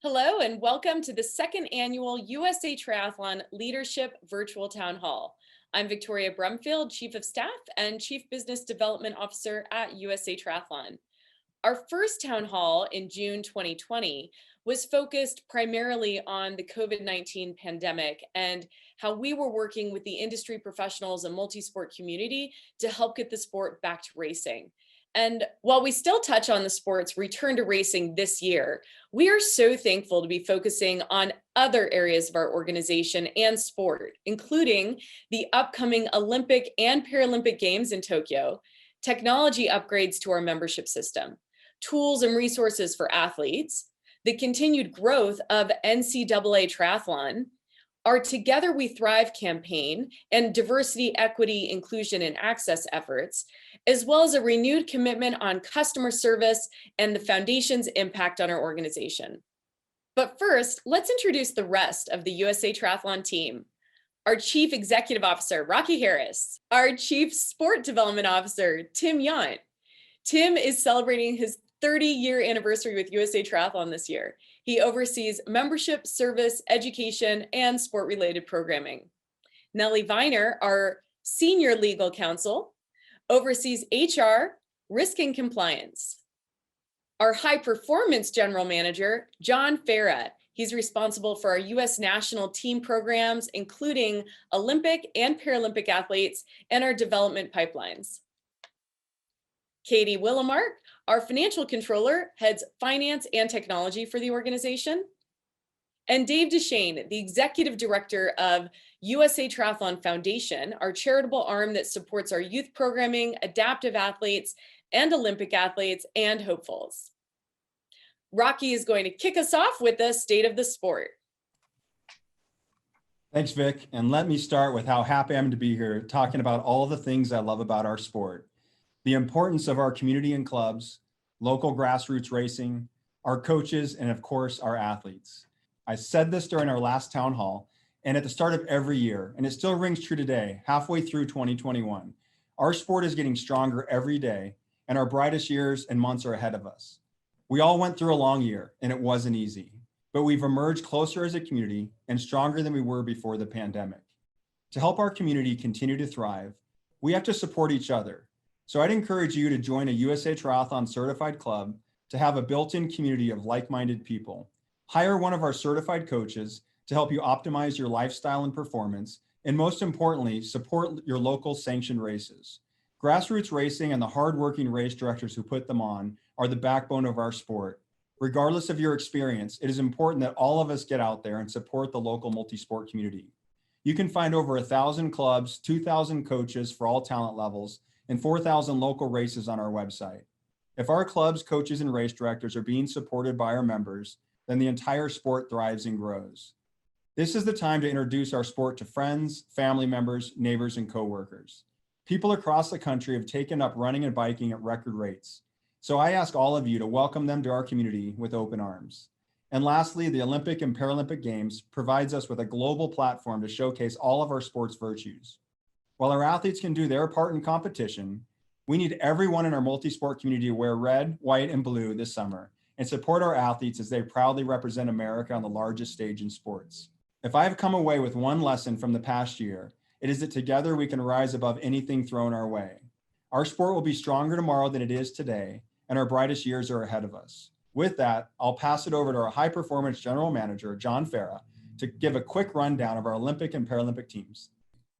Hello and welcome to the second annual USA Triathlon Leadership Virtual Town Hall. I'm Victoria Brumfield, Chief of Staff and Chief Business Development Officer at USA Triathlon. Our first town hall in June 2020 was focused primarily on the COVID-19 pandemic and how we were working with the industry professionals and multi-sport community to help get the sport back to racing. And while we still touch on the sport's return to racing this year, we are so thankful to be focusing on other areas of our organization and sport, including the upcoming Olympic and Paralympic Games in Tokyo, technology upgrades to our membership system, tools and resources for athletes, the continued growth of NCAA Triathlon, our Together We Thrive campaign and diversity, equity, inclusion, and access efforts, as well as a renewed commitment on customer service and the foundation's impact on our organization. But first, let's introduce the rest of the USA Triathlon team. Our Chief Executive Officer, Rocky Harris, our Chief Sport Development Officer, Tim Yount. Tim is celebrating his 30-year anniversary with USA Triathlon this year. He oversees membership, service, education, and sport-related programming. Nellie Viner, our Senior Legal Counsel, oversees HR, risk and compliance. Our High Performance General Manager, John Farra. He's responsible for our U.S. national team programs, including Olympic and Paralympic athletes, and our development pipelines. Katie Willemarck, our financial controller, heads finance and technology for the organization. And Dave Deschenes, the executive director of USA Triathlon Foundation, our charitable arm that supports our youth programming, adaptive athletes, and Olympic athletes and hopefuls. Rocky is going to kick us off with the state of the sport. Thanks, Vic. And let me start with how happy I am to be here talking about all the things I love about our sport. The importance of our community and clubs, local grassroots racing, our coaches, and of course, our athletes. I said this during our last town hall and at the start of every year, and it still rings true today, halfway through 2021. Our sport is getting stronger every day, and our brightest years and months are ahead of us. We all went through a long year, and it wasn't easy, but we've emerged closer as a community and stronger than we were before the pandemic. To help our community continue to thrive, we have to support each other. So I'd encourage you to join a USA Triathlon certified club to have a built-in community of like-minded people. Hire one of our certified coaches to help you optimize your lifestyle and performance, and most importantly, support your local sanctioned races. Grassroots racing and the hardworking race directors who put them on are the backbone of our sport. Regardless of your experience, it is important that all of us get out there and support the local multi-sport community. You can find over 1,000 clubs, 2,000 coaches for all talent levels, and 4,000 local races on our website. If our clubs, coaches, and race directors are being supported by our members, then the entire sport thrives and grows. This is the time to introduce our sport to friends, family members, neighbors, and coworkers. People across the country have taken up running and biking at record rates. So I ask all of you to welcome them to our community with open arms. And lastly, the Olympic and Paralympic Games provides us with a global platform to showcase all of our sports virtues. While our athletes can do their part in competition, we need everyone in our multi-sport community to wear red, white, and blue this summer and support our athletes as they proudly represent America on the largest stage in sports. If I have come away with one lesson from the past year, it is that together we can rise above anything thrown our way. Our sport will be stronger tomorrow than it is today, and our brightest years are ahead of us. With that, I'll pass it over to our high performance general manager, John Farra, to give a quick rundown of our Olympic and Paralympic teams.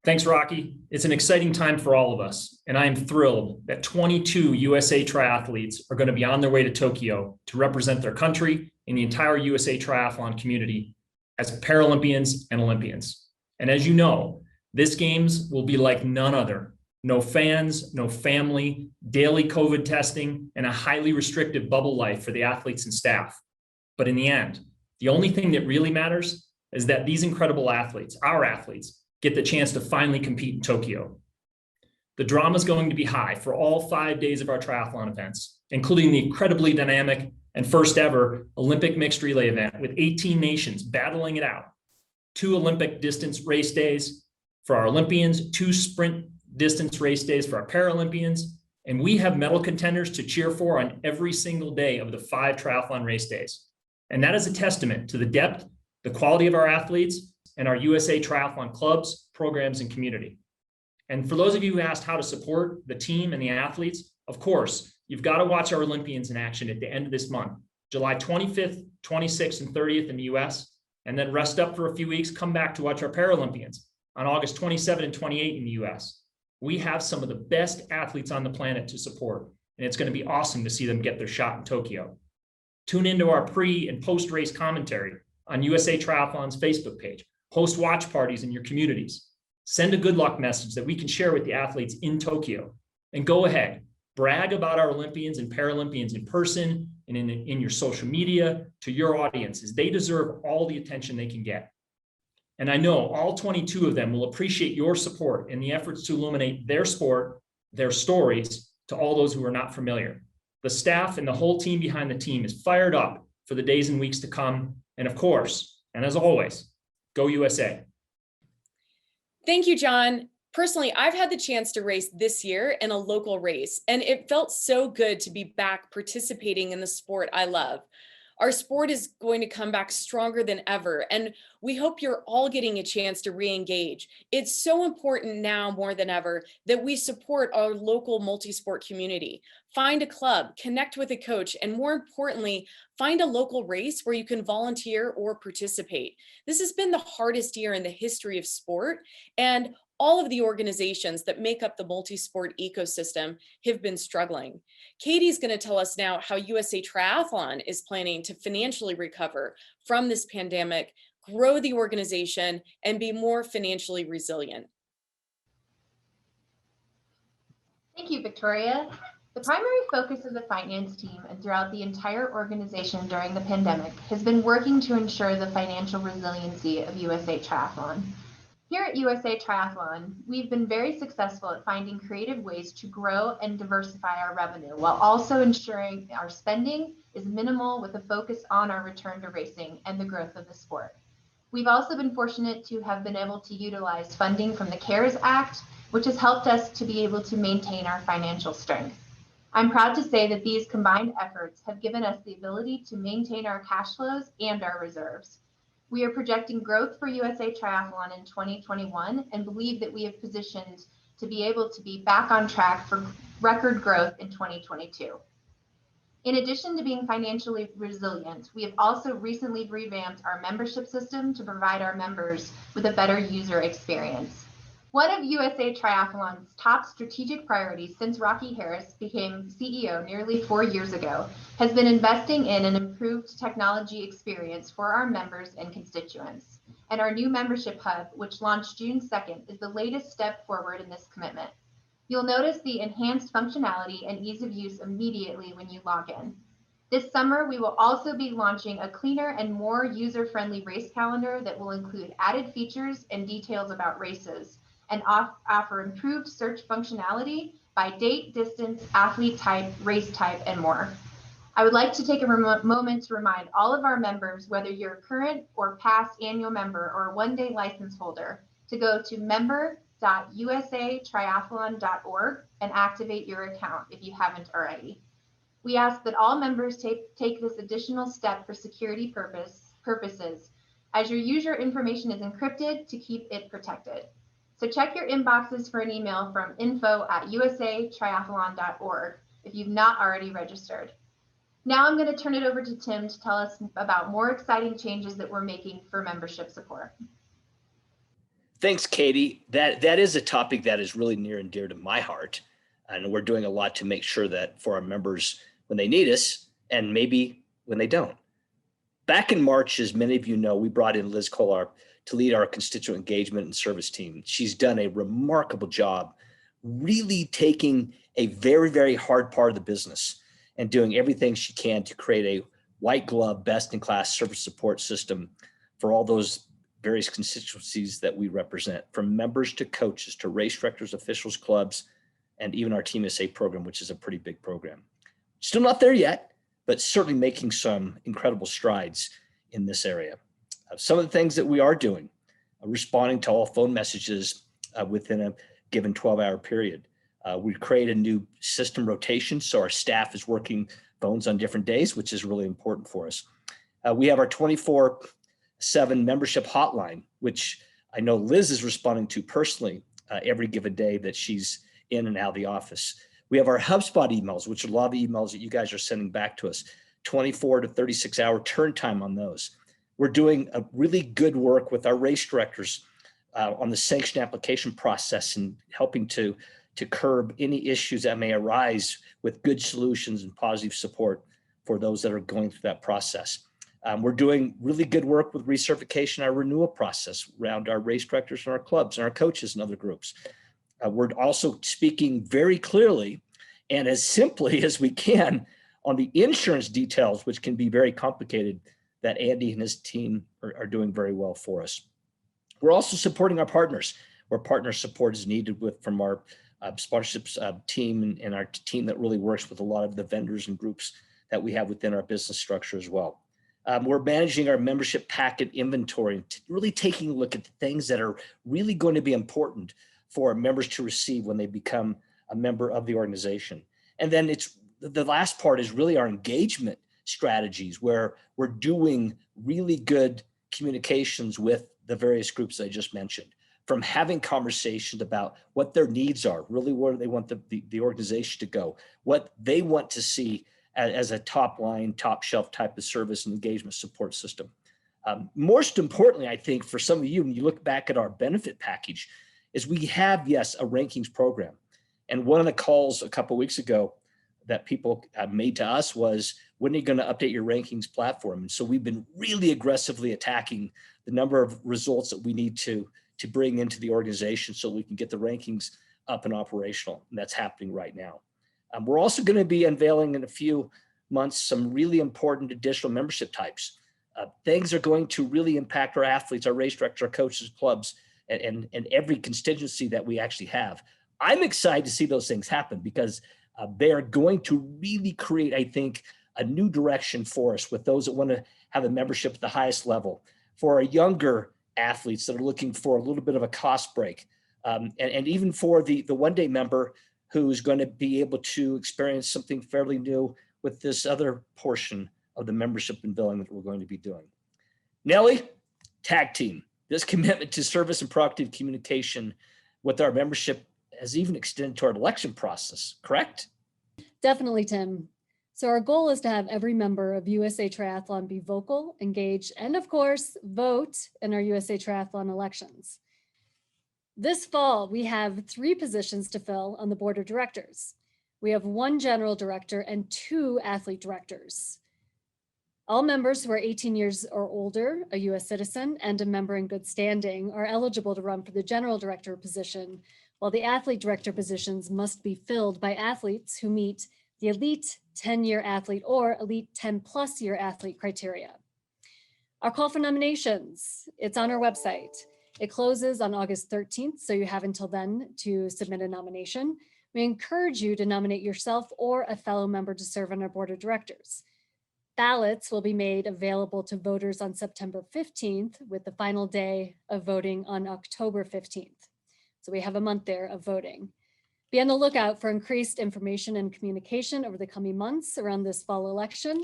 Thanks, Rocky. It's an exciting time for all of us, and I am thrilled that 22 USA triathletes are going to be on their way to Tokyo to represent their country and the entire USA Triathlon community as Paralympians and Olympians. And as you know, this Games will be like none other. No fans, no family, daily COVID testing, and a highly restrictive bubble life for the athletes and staff. But in the end, the only thing that really matters is that these incredible athletes, our athletes, get the chance to finally compete in Tokyo. The drama is going to be high for all 5 days of our triathlon events, including the incredibly dynamic and first ever Olympic mixed relay event with 18 nations battling it out. 2 Olympic distance race days for our Olympians, 2 sprint distance race days for our Paralympians, and we have medal contenders to cheer for on every single day of the 5 triathlon race days. And that is a testament to the depth, the quality of our athletes, and our USA Triathlon clubs, programs, and community. And for those of you who asked how to support the team and the athletes, of course, you've got to watch our Olympians in action at the end of this month, July 25th, 26th, and 30th in the US, and then rest up for a few weeks, come back to watch our Paralympians on August 27 and 28 in the US. We have some of the best athletes on the planet to support, and it's going to be awesome to see them get their shot in Tokyo. Tune into our pre and post-race commentary on USA Triathlon's Facebook page. Host watch parties in your communities. Send a good luck message that we can share with the athletes in Tokyo. And go ahead, brag about our Olympians and Paralympians in person and in your social media to your audiences. They deserve all the attention they can get. And I know all 22 of them will appreciate your support in the efforts to illuminate their sport, their stories to all those who are not familiar. The staff and the whole team behind the team is fired up for the days and weeks to come. And of course, and as always, go USA. Thank you, John. Personally, I've had the chance to race this year in a local race, and it felt so good to be back participating in the sport I love. Our sport is going to come back stronger than ever, and we hope you're all getting a chance to re-engage. It's so important now more than ever that we support our local multi-sport community. Find a club, connect with a coach, and more importantly, find a local race where you can volunteer or participate. This has been the hardest year in the history of sport, and all of the organizations that make up the multi-sport ecosystem have been struggling. Katie's going to tell us now how USA Triathlon is planning to financially recover from this pandemic, grow the organization, and be more financially resilient. Thank you, Victoria. The primary focus of the finance team and throughout the entire organization during the pandemic has been working to ensure the financial resiliency of USA Triathlon. Here at USA Triathlon, we've been very successful at finding creative ways to grow and diversify our revenue while also ensuring our spending is minimal with a focus on our return to racing and the growth of the sport. We've also been fortunate to have been able to utilize funding from the CARES Act, which has helped us to be able to maintain our financial strength. I'm proud to say that these combined efforts have given us the ability to maintain our cash flows and our reserves. We are projecting growth for USA Triathlon in 2021 and believe that we have positioned to be able to be back on track for record growth in 2022. In addition to being financially resilient, we have also recently revamped our membership system to provide our members with a better user experience. One of USA Triathlon's top strategic priorities since Rocky Harris became CEO nearly 4 years ago has been investing in an improved technology experience for our members and constituents. And our new membership hub, which launched June 2nd, is the latest step forward in this commitment. You'll notice the enhanced functionality and ease of use immediately when you log in. This summer, we will also be launching a cleaner and more user-friendly race calendar that will include added features and details about races, and offer improved search functionality by date, distance, athlete type, race type, and more. I would like to take a moment to remind all of our members, whether you're a current or past annual member or a one-day license holder, to go to member.usatriathlon.org and activate your account if you haven't already. We ask that all members take this additional step for security purposes, as your user information is encrypted to keep it protected. So check your inboxes for an email from info@usatriathlon.org if you've not already registered. Now I'm going to turn it over to Tim to tell us about more exciting changes that we're making for membership support. Thanks, Katie. That is a topic that is really near and dear to my heart. And we're doing a lot to make sure that for our members when they need us and maybe when they don't. Back in March, as many of you know, we brought in Liz Kolarp to lead our constituent engagement and service team. She's done a remarkable job really taking a very, very hard part of the business and doing everything she can to create a white glove, best in class service support system for all those various constituencies that we represent, from members to coaches to race directors, officials, clubs, and even our Team SA program, which is a pretty big program. Still not there yet, but certainly making some incredible strides in this area. Some of the things that we are doing, responding to all phone messages within a given 12-hour period. We create a new system rotation, so our staff is working phones on different days, which is really important for us. We have our 24/7 membership hotline, which I know Liz is responding to personally every given day that she's in and out of the office. We have our HubSpot emails, which are a lot of emails that you guys are sending back to us, 24 to 36 hour turn time on those. We're doing a really good work with our race directors on the sanction application process and helping to curb any issues that may arise with good solutions and positive support for those that are going through that process. We're doing really good work with recertification, our renewal process around our race directors and our clubs and our coaches and other groups. We're also speaking very clearly and as simply as we can on the insurance details, which can be very complicated, that Andy and his team are doing very well for us. We're also supporting our partners where partner support is needed from our sponsorships team and our team that really works with a lot of the vendors and groups that we have within our business structure as well. We're managing our membership packet inventory, and really taking a look at the things that are really going to be important for our members to receive when they become a member of the organization. And then the last part is really our engagement strategies, where we're doing really good communications with the various groups I just mentioned, from having conversations about what their needs are, really where they want the organization to go, what they want to see as a top line, top shelf type of service and engagement support system. Most importantly, I think for some of you, when you look back at our benefit package, is we have, yes, a rankings program. And one of the calls a couple of weeks ago that people made to us was, when are you going to update your rankings platform? And so we've been really aggressively attacking the number of results that we need to bring into the organization so we can get the rankings up and operational. And that's happening right now. We're also going to be unveiling in a few months some really important additional membership types. Things are going to really impact our athletes, our race directors, our coaches, clubs, and every constituency that we actually have. I'm excited to see those things happen because they are going to really create, I think, a new direction for us with those that want to have a membership at the highest level. For our younger athletes that are looking for a little bit of a cost break, and even for the one-day member who's going to be able to experience something fairly new with this other portion of the membership unveiling that we're going to be doing. Nellie, tag team. This commitment to service and proactive communication with our membership has even extended to our election process, correct? Definitely, Tim. So our goal is to have every member of USA Triathlon be vocal, engaged, and of course, vote in our USA Triathlon elections. This fall, we have 3 positions to fill on the board of directors. We have 1 general director and 2 athlete directors. All members who are 18 years or older, a US citizen, and a member in good standing are eligible to run for the general director position, while the athlete director positions must be filled by athletes who meet the elite 10-year athlete or elite 10+ year athlete criteria. Our call for nominations, it's on our website. It closes on August 13th, so you have until then to submit a nomination. We encourage you to nominate yourself or a fellow member to serve on our board of directors. Ballots will be made available to voters on September 15th, with the final day of voting on October 15th. So we have a month there of voting. Be on the lookout for increased information and communication over the coming months around this fall election.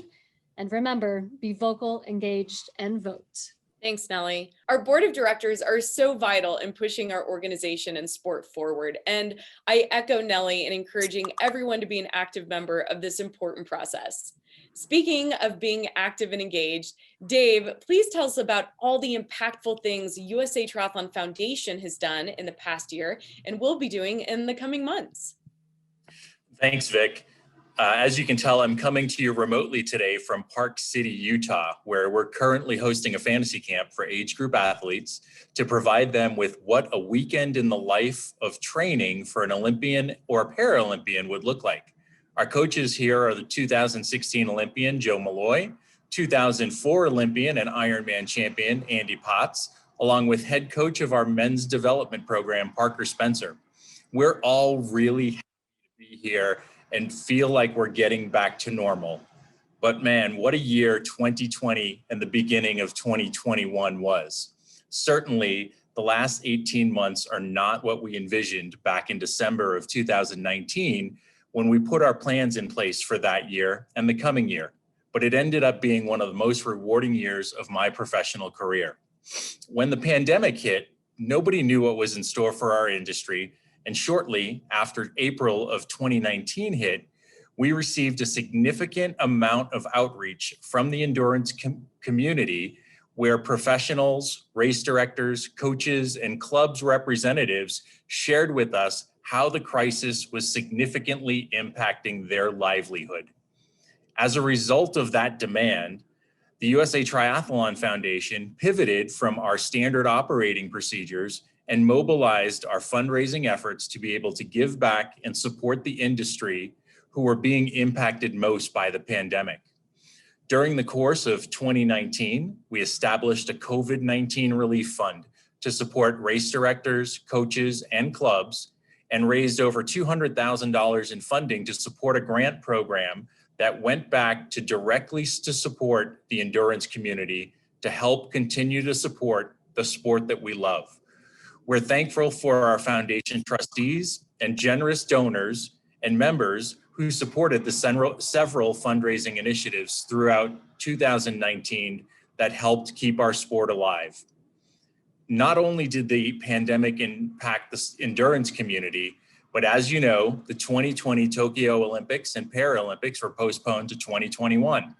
And remember, be vocal, engaged, and vote. Thanks, Nellie. Our board of directors are so vital in pushing our organization and sport forward. And I echo Nellie in encouraging everyone to be an active member of this important process. Speaking of being active and engaged, Dave, please tell us about all the impactful things USA Triathlon Foundation has done in the past year and will be doing in the coming months. Thanks, Vic. As you can tell, I'm coming to you remotely today from Park City, Utah, where we're currently hosting a fantasy camp for age group athletes to provide them with what a weekend in the life of training for an Olympian or a Paralympian would look like. Our coaches here are the 2016 Olympian, Joe Malloy, 2004 Olympian and Ironman champion, Andy Potts, along with head coach of our men's development program, Parker Spencer. We're all really happy to be here and feel like we're getting back to normal. But man, what a year 2020 and the beginning of 2021 was. Certainly, the last 18 months are not what we envisioned back in December of 2019 when we put our plans in place for that year and the coming year. but it ended up being one of the most rewarding years of my professional career. When the pandemic hit, nobody knew what was in store for our industry, and shortly after April of 2019 hit, we received a significant amount of outreach from the endurance community, where professionals, race directors, coaches, and clubs representatives shared with us how the crisis was significantly impacting their livelihood. As a result of that demand, the USA Triathlon Foundation pivoted from our standard operating procedures and mobilized our fundraising efforts to be able to give back and support the industry who were being impacted most by the pandemic. During the course of 2019, we established a COVID-19 relief fund to support race directors, coaches, and clubs, and raised over $200,000 in funding to support a grant program that went back to directly to support the endurance community to help continue to support the sport that we love. We're thankful for our foundation trustees and generous donors and members who supported the several fundraising initiatives throughout 2019 that helped keep our sport alive. Not only did the pandemic impact the endurance community, but as you know, the 2020 Tokyo Olympics and Paralympics were postponed to 2021.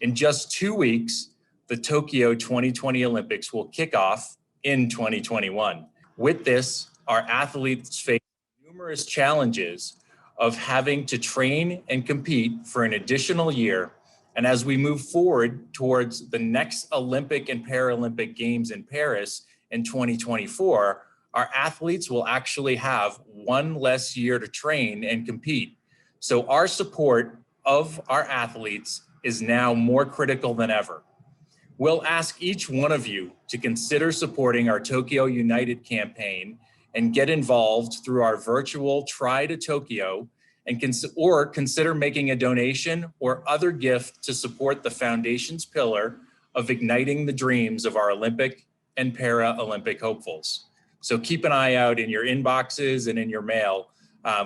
In just 2 weeks, the Tokyo 2020 Olympics will kick off in 2021. With this, our athletes face numerous challenges of having to train and compete for an additional year. And as we move forward towards the next Olympic and Paralympic Games in Paris in 2024, our athletes will actually have one less year to train and compete. So our support of our athletes is now more critical than ever. We'll ask each one of you to consider supporting our Tokyo United campaign and get involved through our virtual Try to Tokyo, and consider making a donation or other gift to support the foundation's pillar of igniting the dreams of our Olympic and Paralympic hopefuls. So keep an eye out in your inboxes and in your mail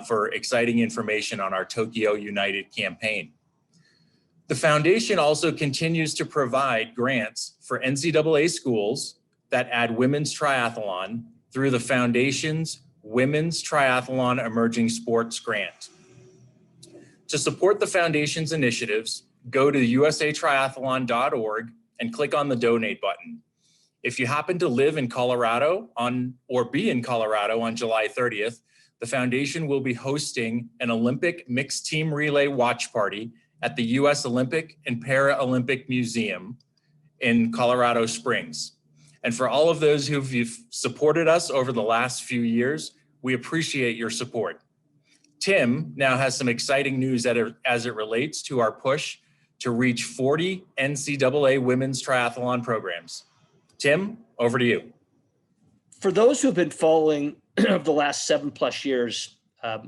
for exciting information on our Tokyo United campaign. The foundation also continues to provide grants for NCAA schools that add women's triathlon through the foundation's Women's Triathlon Emerging Sports Grant. To support the foundation's initiatives, go to usatriathlon.org and click on the donate button. If you happen to live in Colorado or be in Colorado on July 30th, the foundation will be hosting an Olympic mixed team relay watch party at the U.S. Olympic and Paralympic Museum in Colorado Springs. And for all of those who've supported us over the last few years, we appreciate your support. Tim now has some exciting news as it relates to our push to reach 40 NCAA women's triathlon programs. Tim, over to you. For those who have been following the last 7+ years,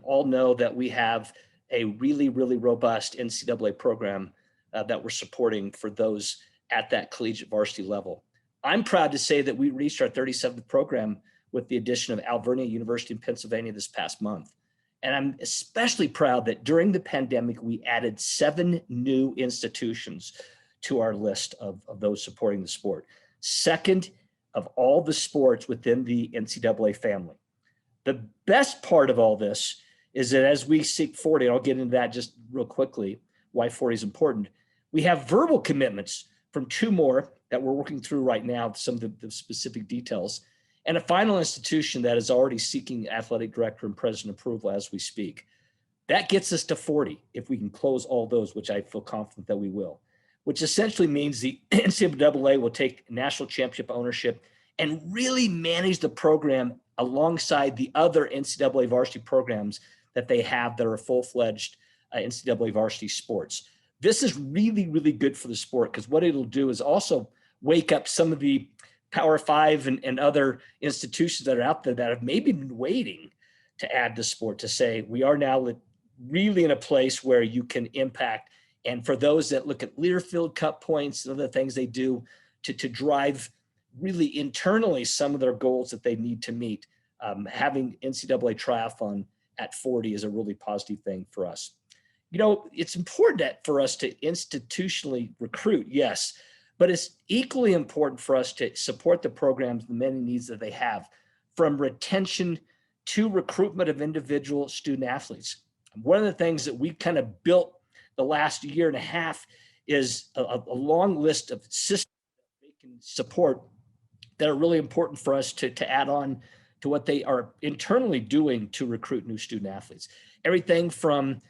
all know that we have a really, really robust NCAA program that we're supporting for those at that collegiate varsity level. I'm proud to say that we reached our 37th program with the addition of Alvernia University in Pennsylvania this past month. And I'm especially proud that during the pandemic, we added 7 new institutions to our list of those supporting the sport. Second of all the sports within the NCAA family. The best part of all this is that as we seek 40, and I'll get into that just real quickly, why 40 is important, we have verbal commitments from 2 more that we're working through right now, some of the specific details, and a final institution that is already seeking athletic director and president approval as we speak. That gets us to 40 if we can close all those, which I feel confident that we will, which essentially means the NCAA will take national championship ownership and really manage the program alongside the other NCAA varsity programs that they have that are full-fledged NCAA varsity sports. This is really, really good for the sport because what it'll do is also wake up some of the Power 5 and other institutions that are out there that have maybe been waiting to add the sport, to say we are now really in a place where you can impact. And for those that look at Learfield Cup points and other things they do to drive really internally some of their goals that they need to meet, having NCAA triathlon at 40 is a really positive thing for us. it's important for us to institutionally recruit, yes, but it's equally important for us to support the programs, the many needs that they have, from retention to recruitment of individual student athletes. One of the things that we kind of built the last year and a half is a long list of systems that they can support that are really important for us to add on to what they are internally doing to recruit new student athletes. Everything from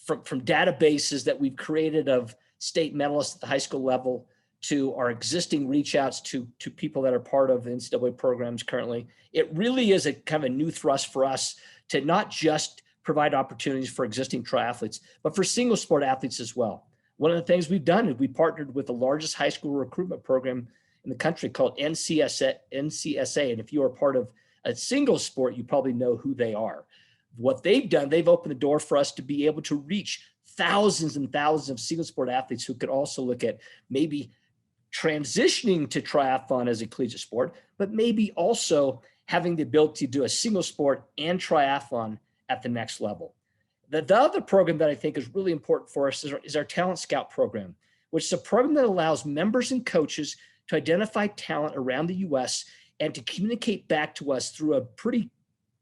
databases that we've created of state medalists at the high school level to our existing reach outs to people that are part of the NCAA programs currently. It really is a kind of a new thrust for us to not just provide opportunities for existing triathletes, but for single sport athletes as well. One of the things we've done is we partnered with the largest high school recruitment program in the country called NCSA. And if you are part of a single sport, you probably know who they are. What they've done, they've opened the door for us to be able to reach thousands and thousands of single sport athletes who could also look at maybe transitioning to triathlon as a collegiate sport, but maybe also having the ability to do a single sport and triathlon at the next level. The other program that I think is really important for us is our Talent Scout program, which is a program that allows members and coaches to identify talent around the US and to communicate back to us through a pretty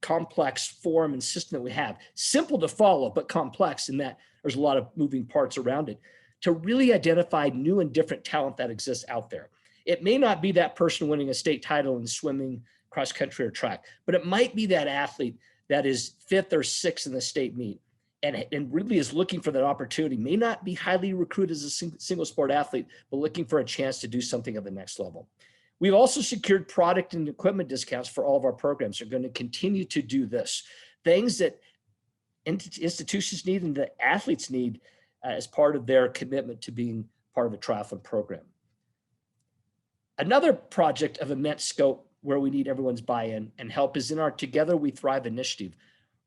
complex form and system that we have. Simple to follow, but complex in that there's a lot of moving parts around it to really identify new and different talent that exists out there. It may not be that person winning a state title in swimming, cross country, or track, but it might be that athlete that is 5th or 6th in the state meet and really is looking for that opportunity, may not be highly recruited as a single sport athlete, but looking for a chance to do something at the next level. We've also secured product and equipment discounts for all of our programs. We're going to continue to do this. Things that institutions need and that athletes need as part of their commitment to being part of a triathlon program. Another project of immense scope where we need everyone's buy-in and help is in our Together We Thrive initiative.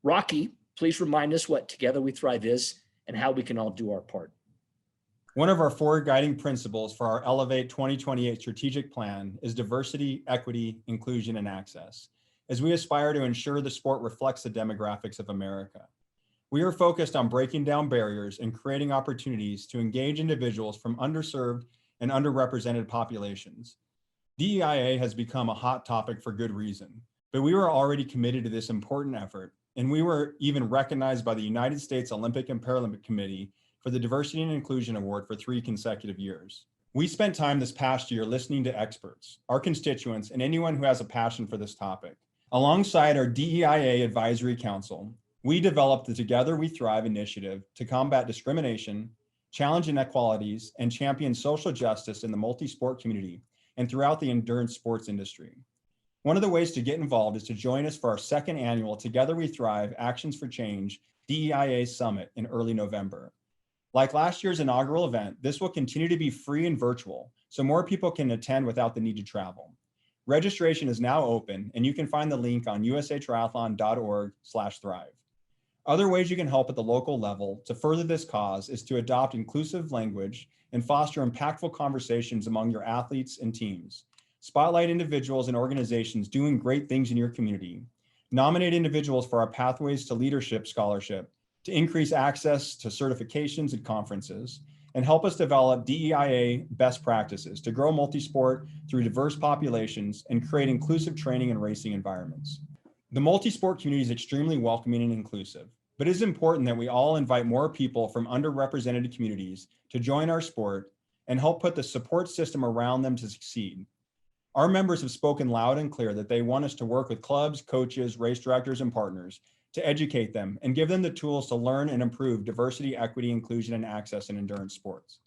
Rocky, please remind us what Together We Thrive is and how we can all do our part. One of our 4 guiding principles for our Elevate 2028 strategic plan is diversity, equity, inclusion, and access, as we aspire to ensure the sport reflects the demographics of America. We are focused on breaking down barriers and creating opportunities to engage individuals from underserved and underrepresented populations. DEIA has become a hot topic for good reason, but we were already committed to this important effort, and we were even recognized by the United States Olympic and Paralympic Committee for the Diversity and Inclusion Award for 3 consecutive years. We spent time this past year listening to experts, our constituents, and anyone who has a passion for this topic. Alongside our DEIA Advisory Council, we developed the Together We Thrive initiative to combat discrimination, challenge inequalities, and champion social justice in the multi-sport community and throughout the endurance sports industry. One of the ways to get involved is to join us for our 2nd annual Together We Thrive Actions for Change DEIA Summit in early November. Like last year's inaugural event, this will continue to be free and virtual, so more people can attend without the need to travel. Registration is now open, and you can find the link on usatriathlon.org/thrive. Other ways you can help at the local level to further this cause is to adopt inclusive language and foster impactful conversations among your athletes and teams. Spotlight individuals and organizations doing great things in your community. Nominate individuals for our Pathways to Leadership Scholarship to increase access to certifications and conferences, and help us develop DEIA best practices to grow multisport through diverse populations and create inclusive training and racing environments. The multisport community is extremely welcoming and inclusive, but it is important that we all invite more people from underrepresented communities to join our sport and help put the support system around them to succeed. Our members have spoken loud and clear that they want us to work with clubs, coaches, race directors, and partners to educate them and give them the tools to learn and improve diversity, equity, inclusion, and access in endurance sports.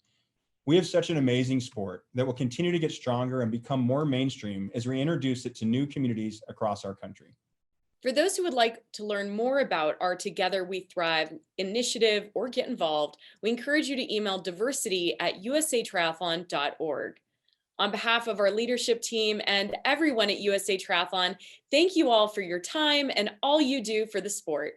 We have such an amazing sport that will continue to get stronger and become more mainstream as we introduce it to new communities across our country. For those who would like to learn more about our Together We Thrive initiative or get involved, we encourage you to email diversity@usatriathlon.org. On behalf of our leadership team and everyone at USA Triathlon, thank you all for your time and all you do for the sport.